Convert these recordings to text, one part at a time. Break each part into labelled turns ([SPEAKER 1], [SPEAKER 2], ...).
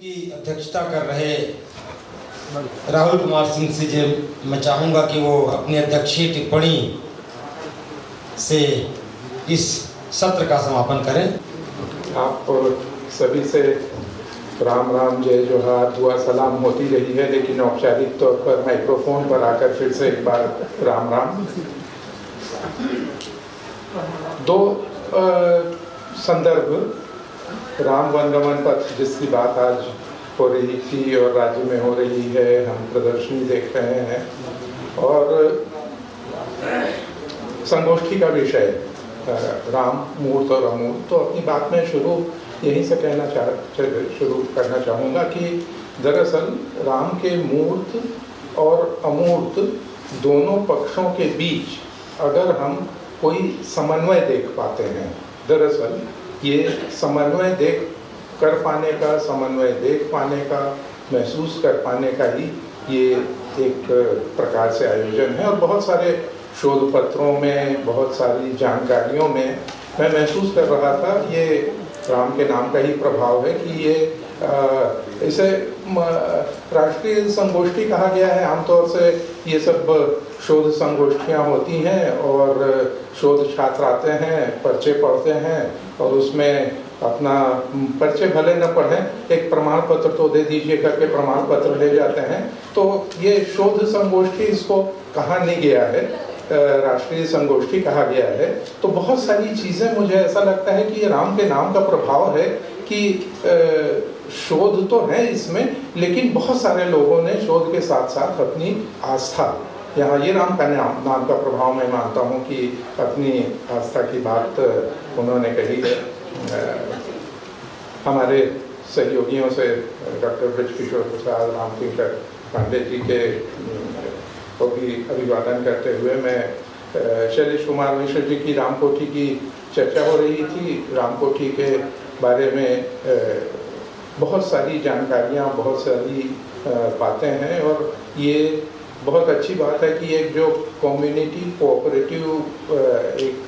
[SPEAKER 1] की अध्यक्षता कर रहे राहुल कुमार सिंह से जो मैं चाहूँगा कि वो अपनी अध्यक्षीय टिप्पणी से इस सत्र का समापन करें।
[SPEAKER 2] आप सभी से राम राम जय जोहार दुआ सलाम होती रही है, लेकिन औपचारिक तौर पर माइक्रोफोन पर आकर फिर से एक बार राम राम। दो संदर्भ, राम वनगमन पथ जिसकी बात आज हो रही थी और राज्य में हो रही है, हम प्रदर्शनी देख रहे हैं, और संगोष्ठी का विषय राम मूर्त और अमूर्त। तो अपनी बात में शुरू यहीं से शुरू करना चाहूँगा कि दरअसल राम के मूर्त और अमूर्त दोनों पक्षों के बीच अगर हम कोई समन्वय देख पाते हैं, दरअसल ये समन्वय कर पाने का, समन्वय देख पाने का, महसूस कर पाने का ही ये एक प्रकार से आयोजन है। और बहुत सारे शोध पत्रों में, बहुत सारी जानकारियों में मैं महसूस कर रहा था ये राम के नाम का ही प्रभाव है कि ये इसे राष्ट्रीय संगोष्ठी कहा गया है। आमतौर से ये सब शोध संगोष्ठियाँ होती हैं और शोध छात्र आते हैं, पर्चे पढ़ते हैं और उसमें अपना पर्चे भले न पढ़ें, एक प्रमाण पत्र तो दे दीजिए करके प्रमाण पत्र ले जाते हैं। तो ये शोध संगोष्ठी इसको कहा नहीं गया है, राष्ट्रीय संगोष्ठी कहा गया है। तो बहुत सारी चीज़ें, मुझे ऐसा लगता है कि ये राम के नाम का प्रभाव है कि शोध तो है इसमें, लेकिन बहुत सारे लोगों ने शोध के साथ साथ अपनी आस्था, यहाँ ये राम का नाम का प्रभाव मैं मानता हूँ कि अपनी आस्था की बात उन्होंने कही है। हमारे सहयोगियों से डॉक्टर ब्रजकिशोर प्रसाद, रामकिंकर पांडे जी के को भी अभिवादन करते हुए मैं शैलेश कुमार मिश्र जी की रामकोठी की चर्चा हो रही थी। रामकोठी के बारे में बहुत सारी जानकारियाँ, बहुत सारी बातें हैं और ये बहुत अच्छी बात है कि एक जो कम्युनिटी कोऑपरेटिव एक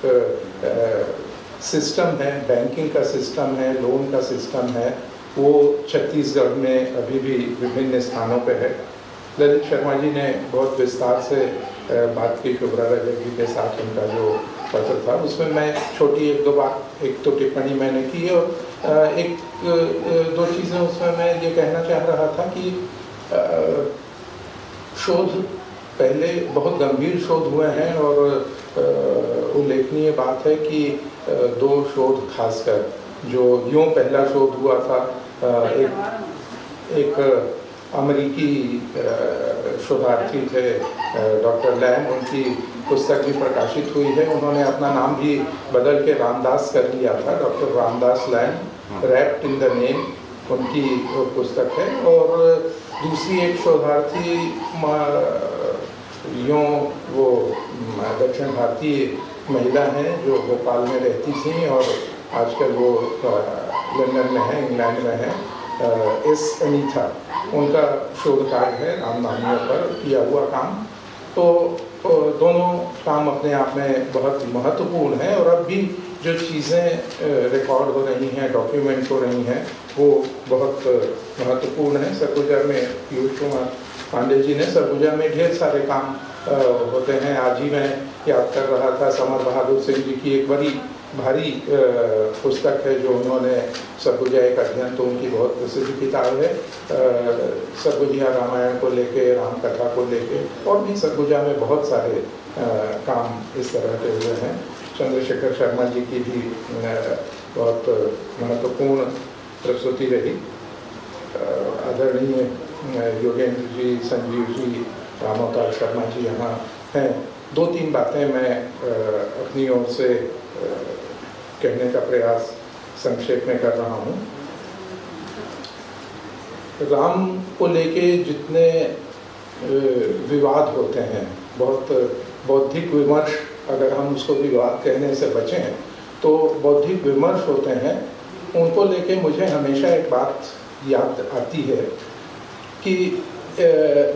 [SPEAKER 2] सिस्टम है, बैंकिंग का सिस्टम है, लोन का सिस्टम है, वो छत्तीसगढ़ में अभी भी विभिन्न स्थानों पे है। ललित शर्मा जी ने बहुत विस्तार से बात की, शुभ्रा रजक जी के साथ उनका जो पत्र था उसमें मैं छोटी एक तो टिप्पणी मैंने की और दो चीज़ें उसमें मैं ये कहना चाह रहा था कि शोध पहले बहुत गंभीर शोध हुए हैं और उल्लेखनीय बात है कि दो शोध खासकर जो यूँ पहला शोध हुआ था, एक अमेरिकी शोधार्थी थे डॉक्टर लैंग, उनकी पुस्तक भी प्रकाशित हुई है। उन्होंने अपना नाम भी बदल के रामदास कर लिया था, doctor Ramdas Lang, wrapped in the name उनकी पुस्तक है। और दूसरी एक शोधार्थी यूँ वो दक्षिण भारतीय महिला हैं जो भोपाल में रहती थी और आजकल वो लंदन में है, इंग्लैंड में है, एस अनीथा, उनका शोध कार्य है रामनामियों पर किया हुआ काम। तो दोनों काम अपने आप में बहुत महत्वपूर्ण हैं और अब भी जो चीज़ें रिकॉर्ड हो रही हैं, डॉक्यूमेंट हो रही हैं, वो बहुत महत्वपूर्ण है। सरगुजा में पीयूष कुमार पांडे जी ने, सरगुजा में ढेर सारे काम होते हैं। आज ही मैं याद कर रहा था समर बहादुर सिंह जी की एक बड़ी भारी पुस्तक है जो उन्होंने सरगुजा एक अध्ययन, तो उनकी बहुत प्रसिद्ध किताब है, सरगुजिया रामायण को लेके, राम कथा को लेके, और भी सरगुजा में बहुत सारे काम इस तरह के हुए हैं। चंद्रशेखर शर्मा जी की भी बहुत महत्वपूर्ण प्रस्तुति रही। आदरणीय योगेंद्र जी, संजीव जी, रामोतार शर्मा जी यहाँ हैं। दो तीन बातें मैं अपनी ओर से कहने का प्रयास संक्षेप में कर रहा हूँ। राम को लेके जितने विवाद होते हैं, बहुत बौद्धिक विमर्श, अगर हम उसको विवाद कहने से बचें तो बौद्धिक विमर्श होते हैं, उनको लेके मुझे हमेशा एक बात याद आती है कि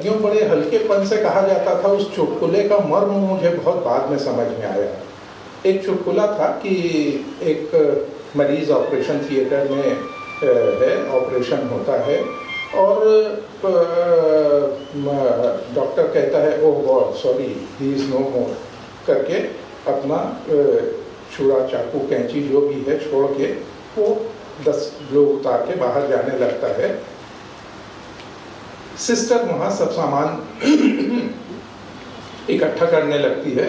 [SPEAKER 2] यूँ बड़े हल्केपन से कहा जाता था, उस चुटकुले का मर्म मुझे बहुत बाद में समझ में आया। एक चुटकुला था कि एक मरीज ऑपरेशन थिएटर में है, ऑपरेशन होता है और डॉक्टर कहता है oh god sorry he is no more करके अपना छुरा चाकू कैंची जो भी है छोड़ के वो 10 लोग उतार के बाहर जाने लगता है। सिस्टर वहाँ सब सामान इकट्ठा करने लगती है।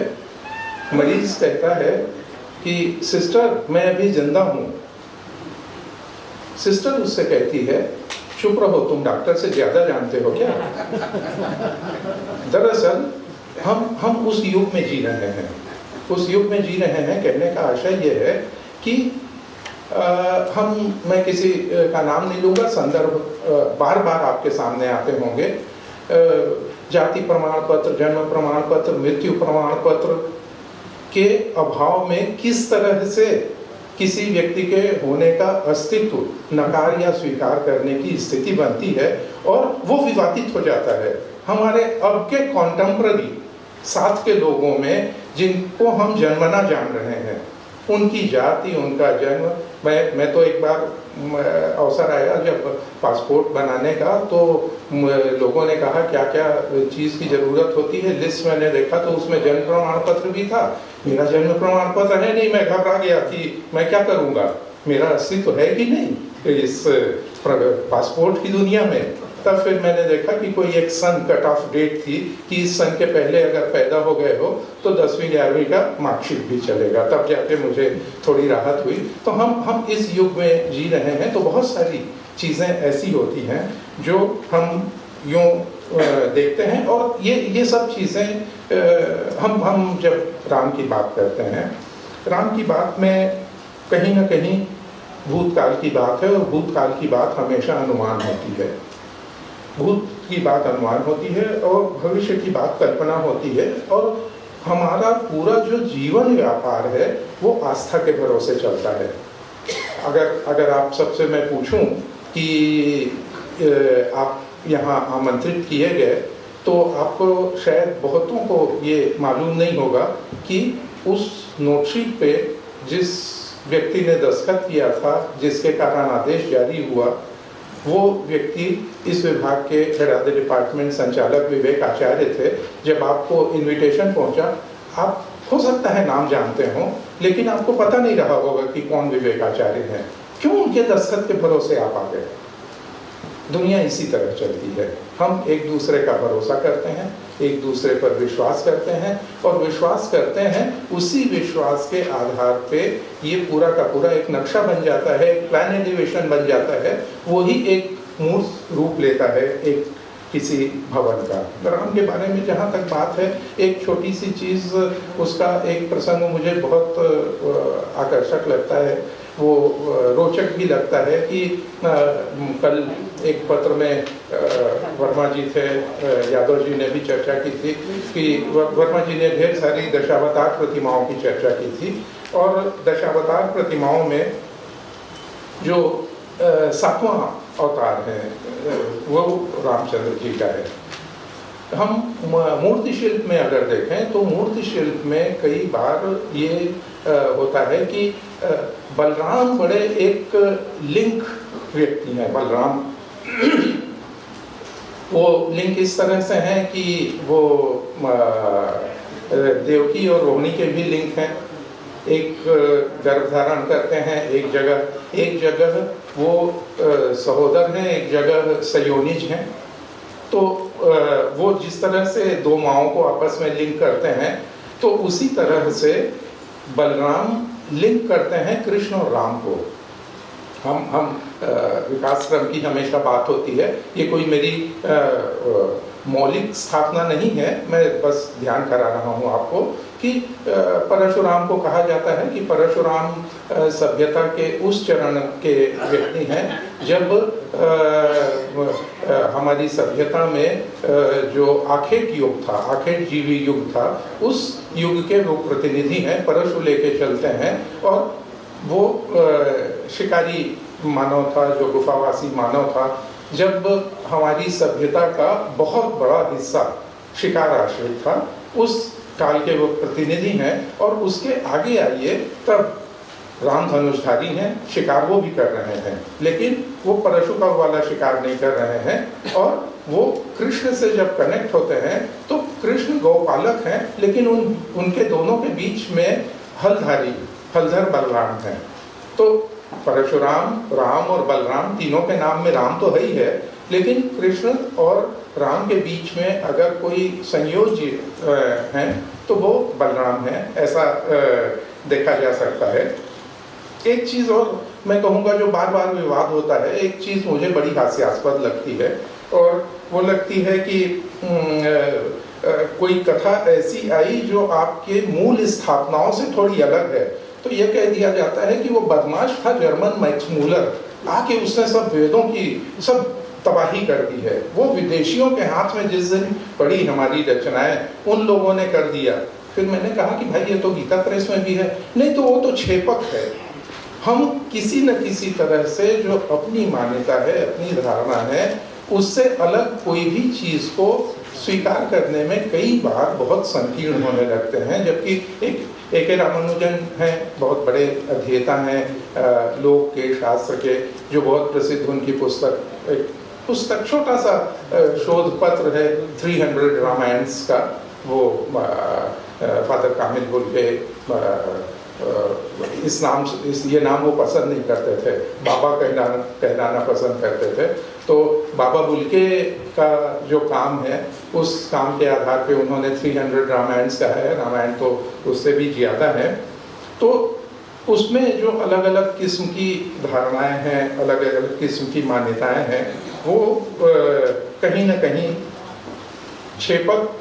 [SPEAKER 2] मरीज कहता है कि सिस्टर मैं अभी जिंदा हूँ। सिस्टर उससे कहती है चुप रहो, तुम डॉक्टर से ज्यादा जानते हो क्या? दरअसल हम उस युग में जी रहे हैं, उस युग में जी रहे हैं। कहने का आशय ये है कि मैं किसी का नाम नहीं लूँगा, संदर्भ बार बार आपके सामने आते होंगे। जाति प्रमाण पत्र, जन्म प्रमाण पत्र, मृत्यु प्रमाण पत्र के अभाव में किस तरह से किसी व्यक्ति के होने का अस्तित्व नकार या स्वीकार करने की स्थिति बनती है और वो विवादित हो जाता है। हमारे अब के कॉन्टेम्पररी साथ के लोगों में जिनको हम जन्मना जान रहे हैं, उनकी जाति, उनका जन्म, मैं तो एक बार अवसर आया जब पासपोर्ट बनाने का, तो लोगों ने कहा क्या क्या चीज़ की ज़रूरत होती है। लिस्ट मैंने देखा तो उसमें जन्म प्रमाण पत्र भी था। मेरा जन्म प्रमाण पत्र है नहीं, मैं घबरा गया कि मैं क्या करूँगा, मेरा अस्तित्व है कि नहीं इस पासपोर्ट की दुनिया में। तब फिर मैंने देखा कि कोई एक सन कट ऑफ डेट थी कि इस सन के पहले अगर पैदा हो गए हो तो 10वीं 11वीं का मार्कशीट भी चलेगा। तब जाके मुझे थोड़ी राहत हुई। तो हम इस युग में जी रहे हैं, तो बहुत सारी चीज़ें ऐसी होती हैं जो हम यूँ देखते हैं। और ये सब चीज़ें हम जब राम की बात करते हैं, राम की बात में कहीं ना कहीं भूतकाल की बात है, और भूतकाल की बात हमेशा अनुमान होती है। भूत की बात अनुमान होती है और भविष्य की बात कल्पना होती है। और हमारा पूरा जो जीवन व्यापार है वो आस्था के भरोसे चलता है। अगर आप सबसे मैं पूछूं कि आप यहाँ आमंत्रित किए गए, तो आपको शायद बहुतों को ये मालूम नहीं होगा कि उस नोटशीट पे जिस व्यक्ति ने दस्तखत किया था, जिसके कारण आदेश जारी हुआ, वो व्यक्ति इस विभाग के हेड ऑफ द डिपार्टमेंट संचालक विवेक आचार्य थे। जब आपको इनविटेशन पहुंचा, आप हो सकता है नाम जानते हो, लेकिन आपको पता नहीं रहा होगा कि कौन विवेक आचार्य हैं। क्यों? उनके दस्तखत के भरोसे आप आ गए। दुनिया इसी तरह चलती है। हम एक दूसरे का भरोसा करते हैं, एक दूसरे पर विश्वास करते हैं, और विश्वास करते हैं उसी विश्वास के आधार पे ये पूरा का पूरा एक नक्शा बन जाता है, एक प्लान एलिवेशन बन जाता है। वही एक मूर्त रूप लेता है एक किसी भवन का। राम के बारे में जहाँ तक बात है, एक छोटी सी चीज़, उसका एक प्रसंग मुझे बहुत आकर्षक लगता है, वो रोचक भी लगता है कि कल एक पत्र में वर्मा जी थे, यादव जी ने भी चर्चा की थी कि वर्मा जी ने ढेर सारी दशावतार प्रतिमाओं की चर्चा की थी। और दशावतार प्रतिमाओं में जो 7वां अवतार है वो रामचंद्र जी का है। हम मूर्ति शिल्प में अगर देखें तो मूर्ति शिल्प में कई बार ये होता है कि बलराम बड़े एक लिंक व्यक्ति हैं। बलराम वो लिंक इस तरह से हैं कि वो देवकी और रोहिणी के भी लिंक हैं। एक गर्भ धारण करते हैं, एक जगह वो सहोदर हैं, एक जगह सयोनिज हैं। तो वो जिस तरह से दो माओं को आपस में लिंक करते हैं, तो उसी तरह से बलराम लिंक करते हैं कृष्ण और राम को। हम विकास क्रम की हमेशा बात होती है, ये कोई मेरी मौलिक स्थापना नहीं है, मैं बस ध्यान करा रहा हूँ आपको कि परशुराम को कहा जाता है कि परशुराम सभ्यता के उस चरण के व्यक्ति हैं जब हमारी सभ्यता में जो आखेट युग था, आखेट जीवी युग था, उस युग के वो प्रतिनिधि हैं, परशु लेके चलते हैं। और वो शिकारी मानव था, जो गुफावासी मानव था। जब हमारी सभ्यता का बहुत बड़ा हिस्सा शिकार आश्रित था, उस काल के वो प्रतिनिधि हैं। और उसके आगे आइए तब राम धनुषधारी हैं, शिकार वो भी कर रहे हैं, लेकिन वो परशुराम वाला शिकार नहीं कर रहे हैं। और वो कृष्ण से जब कनेक्ट होते हैं तो कृष्ण गौपालक हैं, लेकिन उनके दोनों के बीच में हलधर बलराम हैं। तो परशुराम, राम और बलराम, तीनों के नाम में राम तो है ही है, लेकिन कृष्ण और राम के बीच में अगर कोई संयोज्य हैं तो वो बलराम हैं, ऐसा देखा जा सकता है। एक चीज़ और मैं कहूँगा जो बार बार विवाद होता है, एक चीज़ मुझे बड़ी हास्यास्पद लगती है, और वो लगती है कि कोई कथा ऐसी आई जो आपके मूल स्थापनाओं से थोड़ी अलग है, तो ये कह दिया जाता है कि वो बदमाश था जर्मन मैक्स मूलर, आके उसने सब वेदों की सब तबाही कर दी है। वो विदेशियों के हाथ में जिस दिन पड़ी हमारी रचनाएं, उन लोगों ने कर दिया। फिर मैंने कहा कि भाई ये तो गीता प्रेस में भी है। नहीं तो वो तो छेपक है। हम किसी न किसी तरह से जो अपनी मान्यता है, अपनी धारणा है, उससे अलग कोई भी चीज़ को स्वीकार करने में कई बार बहुत संकीर्ण होने लगते हैं। जबकि एक रामानुजन हैं, बहुत बड़े अध्येता हैं लोक के, शास्त्र के, जो बहुत प्रसिद्ध उनकी पुस्तक छोटा सा शोध पत्र है 300 रामायण्स का, वो फादर कामिल बुल्के ये नाम वो पसंद नहीं करते थे, बाबा कहलाना पसंद करते थे। तो बाबा बुल्के का जो काम है, उस काम के आधार पे उन्होंने 300 रामायण्स का है, रामायण तो उससे भी ज़्यादा है। तो उसमें जो अलग अलग किस्म की धारणाएं हैं, अलग अलग किस्म की मान्यताएं हैं, वो कहीं ना कहीं छेपक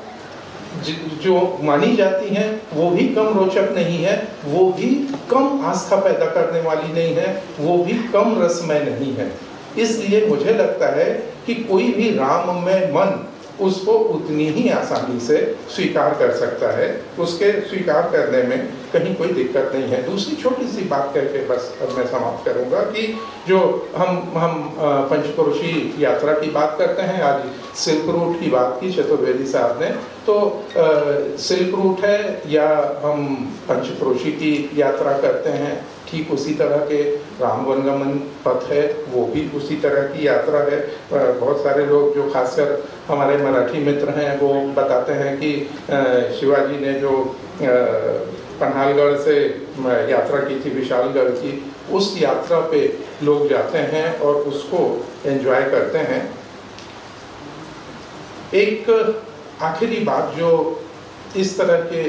[SPEAKER 2] जो मानी जाती हैं वो भी कम रोचक नहीं है, वो भी कम आस्था पैदा करने वाली नहीं है, वो भी कम रसमय नहीं है। इसलिए मुझे लगता है कि कोई भी राममय मन उसको उतनी ही आसानी से स्वीकार कर सकता है, उसके स्वीकार करने में कहीं कोई दिक्कत नहीं है। दूसरी छोटी सी बात करके बस अब मैं समाप्त करूंगा कि जो हम पंचक्रोशी यात्रा की बात करते हैं, आज सिल्क रूट की बात की चतुर्वेदी साहब ने, तो सिल्क रूट है या हम पंचक्रोशी की यात्रा करते हैं, ठीक उसी तरह के राम वनगमन पथ है, वो भी उसी तरह की यात्रा है। बहुत सारे लोग जो खासकर हमारे मराठी मित्र हैं वो बताते हैं कि शिवाजी ने जो पन्हालगढ़ से यात्रा की थी विशालगढ़ की, उस यात्रा पे लोग जाते हैं और उसको एंजॉय करते हैं। एक आखिरी बात जो इस तरह के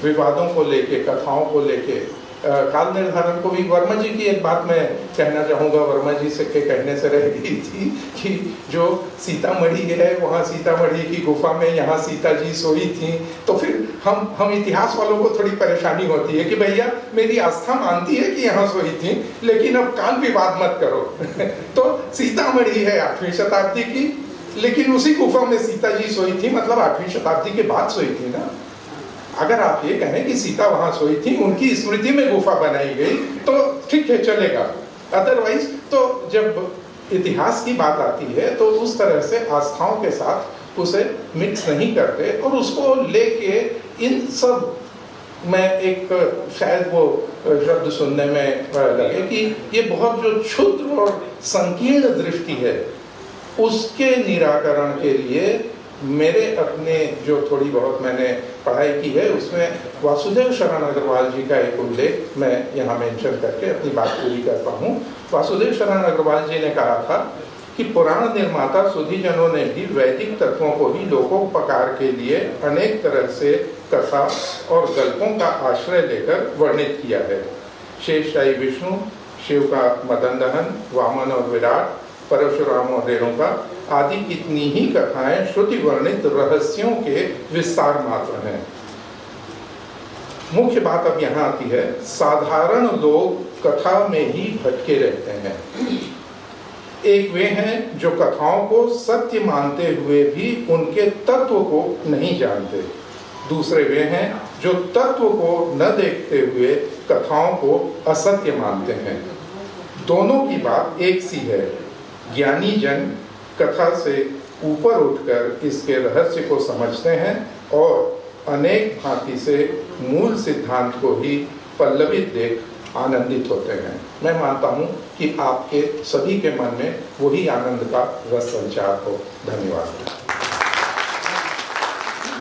[SPEAKER 2] विवादों को लेके, कथाओं को लेके, काल निर्धारण को भी वर्मा जी की एक बात मैं कहना चाहूँगा, वर्मा जी से के कहने से रह गई थी कि जो सीतामढ़ी है वहाँ सीतामढ़ी की गुफा में यहाँ सीता जी सोई थी। तो फिर हम इतिहास वालों को थोड़ी परेशानी होती है कि भैया मेरी आस्था मानती है कि यहाँ सोई थी, लेकिन अब काल विवाद मत करो। तो सीतामढ़ी है 8वीं शताब्दी की, लेकिन उसी गुफा में सीता जी सोई थी, मतलब 8वीं शताब्दी के बाद सोई थी ना। अगर आप ये कहें कि सीता वहां सोई थी, उनकी स्मृति में गुफा बनाई गई, तो ठीक है, चलेगा। अदरवाइज तो जब इतिहास की बात आती है तो उस तरह से आस्थाओं के साथ उसे मिक्स नहीं करते, और उसको लेके इन सब में एक शायद वो शब्द सुनने में लगे कि ये बहुत जो क्षुद्र और संकीर्ण दृष्टि है, उसके निराकरण के लिए मेरे अपने जो थोड़ी बहुत मैंने पढ़ाई की है उसमें वासुदेव शरण अग्रवाल जी का एक उल्लेख मैं यहाँ मेंशन करके अपनी बात पूरी करता हूँ। वासुदेव शरण अग्रवाल जी ने कहा था कि पुराण निर्माता सुधीजनों ने भी वैदिक तत्वों को ही लोकोपकार के लिए अनेक तरह से कथा और गल्पों का आश्रय लेकर वर्णित किया है। शेषशाही विष्णु, शिव का मदन दहन, वामन और विराट, परशुराम और रेणुका आदि कितनी ही कथाएं श्रुति वर्णित रहस्यों के विस्तार मात्र हैं। मुख्य बात अब यहाँ आती है, साधारण लोग कथा में ही भटके रहते हैं। एक वे हैं जो कथाओं को सत्य मानते हुए भी उनके तत्व को नहीं जानते, दूसरे वे हैं जो तत्व को न देखते हुए कथाओं को असत्य मानते हैं। दोनों की बात एक सी है, ज्ञानी जन कथा से ऊपर उठकर इसके रहस्य को समझते हैं और अनेक भांति से मूल सिद्धांत को ही पल्लवित देख आनंदित होते हैं। मैं मानता हूँ कि आपके सभी के मन में वही आनंद का रस संचार हो। धन्यवाद।